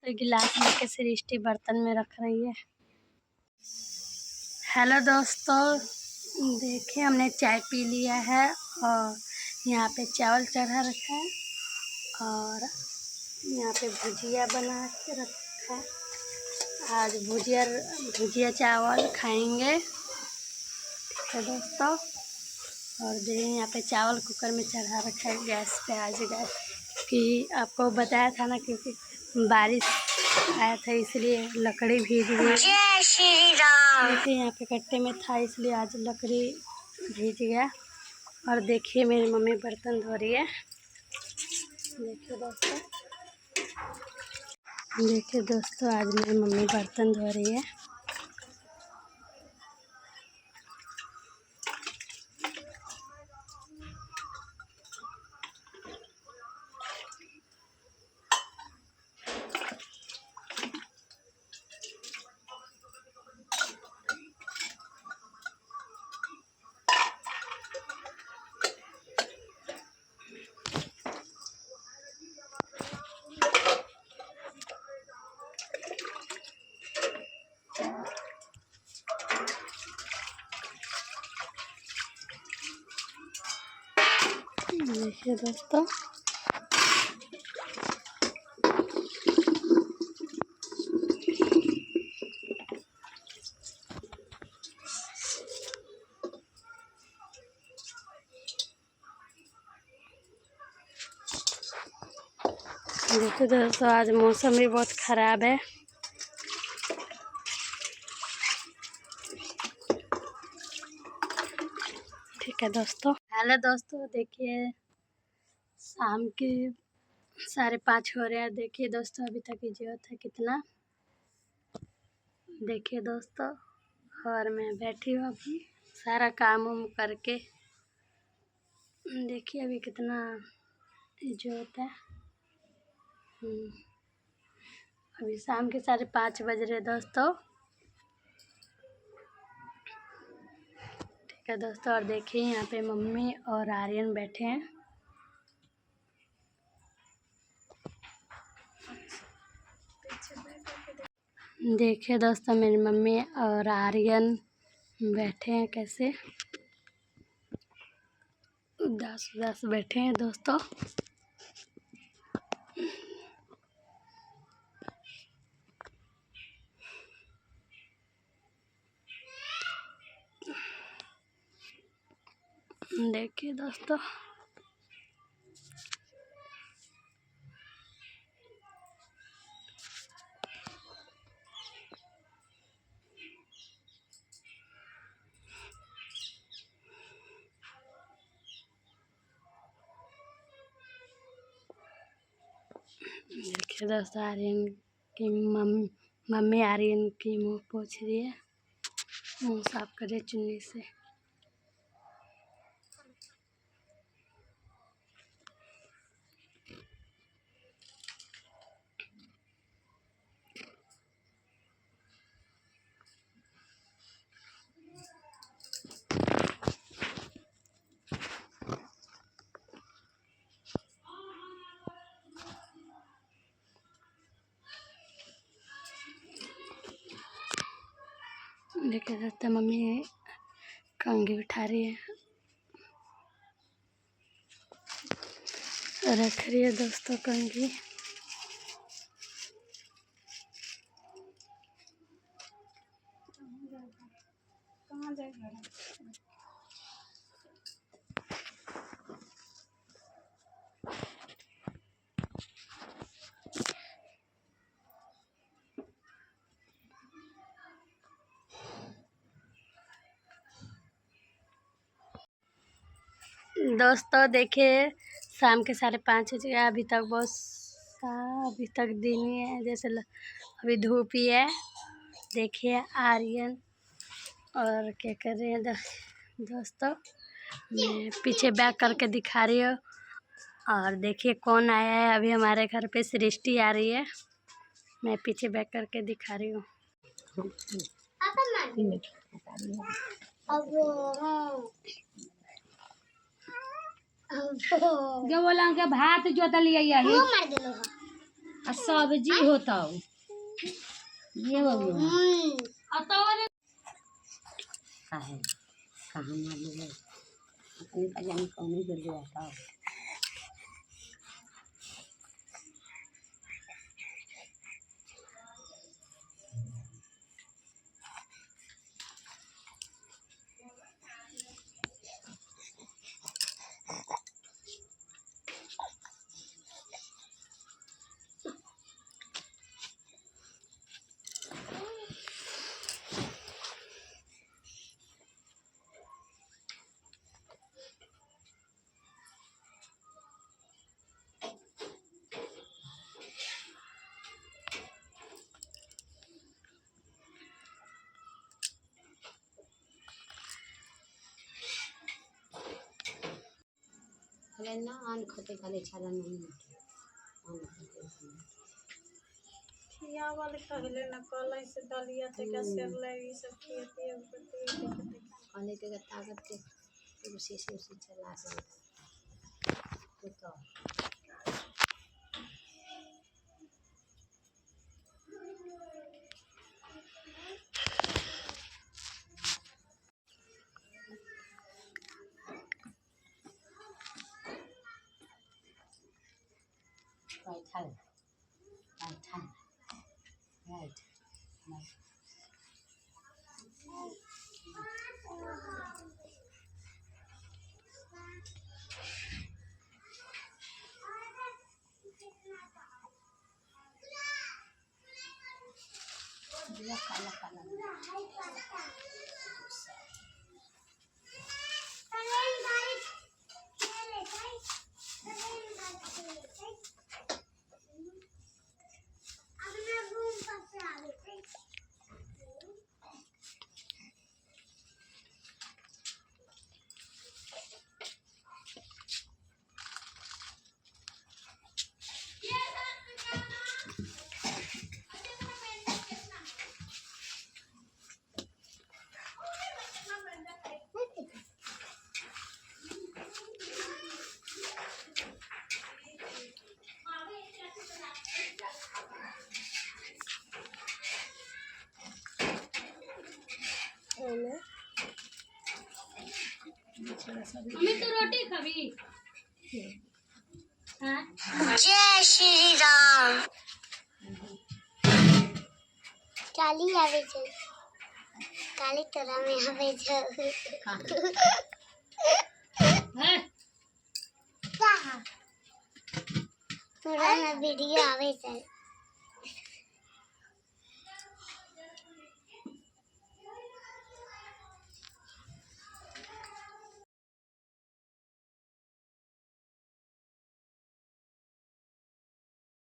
पे गिलास लेके सृष्टि बर्तन में रख रही है। हेलो दोस्तों, देखिए हमने चाय पी लिया है और यहाँ पे चावल चढ़ा रखा है और यहाँ पे भुजिया बना के रखा है। आज भुजिया चावल खाएंगे, ठीक है दोस्तों। और देखिए यहाँ पे चावल कुकर में चढ़ा रखा है गैस पे। आज गैस कि आपको बताया था ना, क्योंकि बारिश आया था इसलिए लकड़ी भीग गई। जय श्री राम। देखिए यहाँ पे कट्टे में था इसलिए आज लकड़ी भीग गया। और देखिए मेरी मम्मी बर्तन धो रही है। देखिए दोस्तों आज मेरी मम्मी बर्तन धो रही है। देखिए दोस्तों आज मौसम भी बहुत ख़राब है। ठीक है दोस्तों। हेलो दोस्तों, देखिए शाम के 5:30 हो रहे हैं। देखिए दोस्तों अभी तक इज्जत है कितना। देखिए दोस्तों, और मैं बैठी हूँ अभी सारा काम वाम करके। देखिए अभी कितना इज्जत है। अभी शाम के 5:30 बज रहे दोस्तों, ठीक है दोस्तों। और देखिए यहाँ पे मम्मी और आर्यन बैठे हैं। देखिए दोस्तों मेरी मम्मी और आर्यन बैठे हैं कैसे उदास बैठे हैं दोस्तों। देखिए दोस्तों आर्यन की मम्मी आर्यन की मुँह पोंछ रही है, मुँह साफ करे चुन्नी से। देखिए दोस्तों मम्मी कंघी उठा रही है, रख रही है दोस्तों कंघी। दोस्तों देखिए शाम के 5:30 हो गया, अभी तक दिन ही है, जैसे अभी धूप ही है। देखिए आर्यन और क्या कर रहे हैं दोस्तों, मैं पीछे बैक करके दिखा रही हूँ। और देखिए कौन आया है, अभी हमारे घर पे सृष्टि आ रही है, मैं पीछे बैक करके दिखा रही हूँ। जो बोला के भात जोतल आ सब्जी होता ये हो गया काहे कहाँ मालूम है अपने का जाने कौन ही गिर गया था ना आन खते खाली छाला नहीं आन खते खिया वाले कहले न कल से दलिया ते का सेर ले ई सब खेती अब खाने के ताकत के उसी चला से तो right. मम्मी तो रोटी खाबी हां जय श्री राम काली आवे छे काली तोरा में आवे छे तोरा में वीडियो आवे छे।